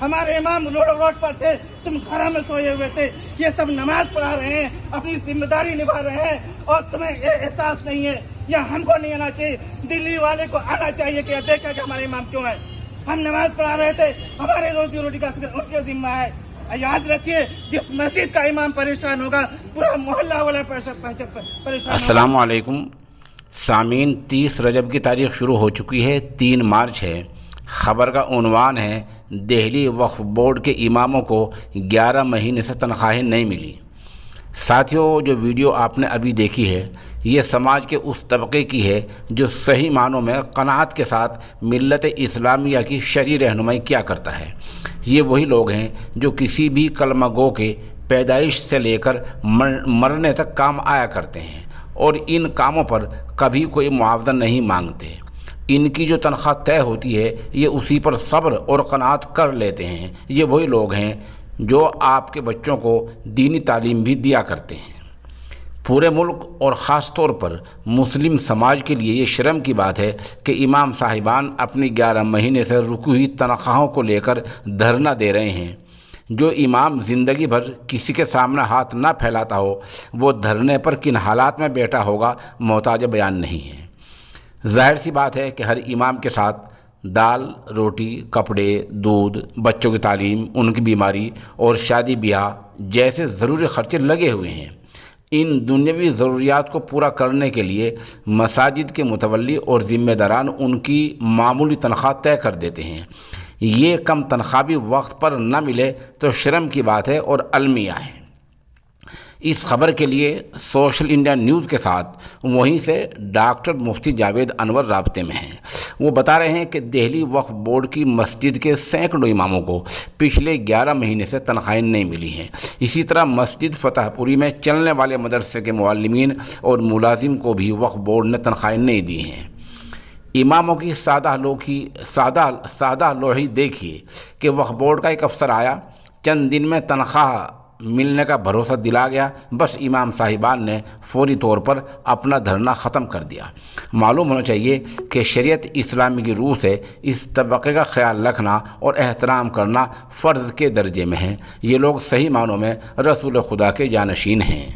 ہمارے امام روڈ پر تھے، تم گھروں میں سوئے ہوئے تھے، یہ سب نماز پڑھا رہے ہیں، اپنی ذمہ داری نبھا رہے ہیں، اور تمہیں یہ احساس نہیں ہے، یا ہم کو نہیں آنا چاہیے، دلی والے کو آنا چاہیے کہ دیکھا کہ ہمارے امام کیوں ہے، ہم نماز پڑھا رہے تھے، ہمارے روزی روٹی کا فکر ان کے ذمہ ہے۔ یاد رکھیے، جس مسجد کا امام پریشان ہوگا پورا محلہ والا پریشان۔ السلام علیکم سامعین، 30 رجب کی تاریخ شروع ہو چکی ہے، 3 مارچ ہے۔ خبر کا عنوان ہے دہلی وقف بورڈ کے اماموں کو 11 مہینے سے تنخواہیں نہیں ملی۔ ساتھیوں، جو ویڈیو آپ نے ابھی دیکھی ہے یہ سماج کے اس طبقے کی ہے جو صحیح معنوں میں قناعت کے ساتھ ملت اسلامیہ کی شرعی رہنمائی کیا کرتا ہے۔ یہ وہی لوگ ہیں جو کسی بھی کلمہ گو کے پیدائش سے لے کر مرنے تک کام آیا کرتے ہیں اور ان کاموں پر کبھی کوئی معاوضہ نہیں مانگتے۔ ان کی جو تنخواہ طے ہوتی ہے یہ اسی پر صبر اور قناعت کر لیتے ہیں۔ یہ وہی لوگ ہیں جو آپ کے بچوں کو دینی تعلیم بھی دیا کرتے ہیں۔ پورے ملک اور خاص طور پر مسلم سماج کے لیے یہ شرم کی بات ہے کہ امام صاحبان اپنی 11 مہینے سے رکی ہوئی تنخواہوں کو لے کر دھرنا دے رہے ہیں۔ جو امام زندگی بھر کسی کے سامنے ہاتھ نہ پھیلاتا ہو وہ دھرنے پر کن حالات میں بیٹھا ہوگا محتاج بیان نہیں ہے۔ ظاہر سی بات ہے کہ ہر امام کے ساتھ دال، روٹی، کپڑے، دودھ، بچوں کی تعلیم، ان کی بیماری اور شادی بیاہ جیسے ضروری خرچے لگے ہوئے ہیں۔ ان دنیاوی ضروریات کو پورا کرنے کے لیے مساجد کے متولی اور ذمہ داران ان کی معمولی تنخواہ طے کر دیتے ہیں۔ یہ کم تنخواہ بھی وقت پر نہ ملے تو شرم کی بات ہے اور المیہ ہے۔ اس خبر کے لیے سوشل انڈیا نیوز کے ساتھ وہیں سے ڈاکٹر مفتی جاوید انور رابطے میں ہیں۔ وہ بتا رہے ہیں کہ دہلی وقف بورڈ کی مسجد کے سینکڑوں اماموں کو پچھلے 11 مہینے سے تنخواہیں نہیں ملی ہیں۔ اسی طرح مسجد فتح پوری میں چلنے والے مدرسے کے معلمین اور ملازم کو بھی وقف بورڈ نے تنخواہیں نہیں دی ہیں۔ اماموں کی سادہ لوحی دیکھیے کہ وقف بورڈ کا ایک افسر آیا، چند دن میں تنخواہ ملنے کا بھروسہ دلا گیا، بس امام صاحبان نے فوری طور پر اپنا دھرنا ختم کر دیا۔ معلوم ہونا چاہیے کہ شریعت اسلامی کی روح سے اس طبقے کا خیال رکھنا اور احترام کرنا فرض کے درجے میں ہے۔ یہ لوگ صحیح معنوں میں رسول خدا کے جانشین ہیں۔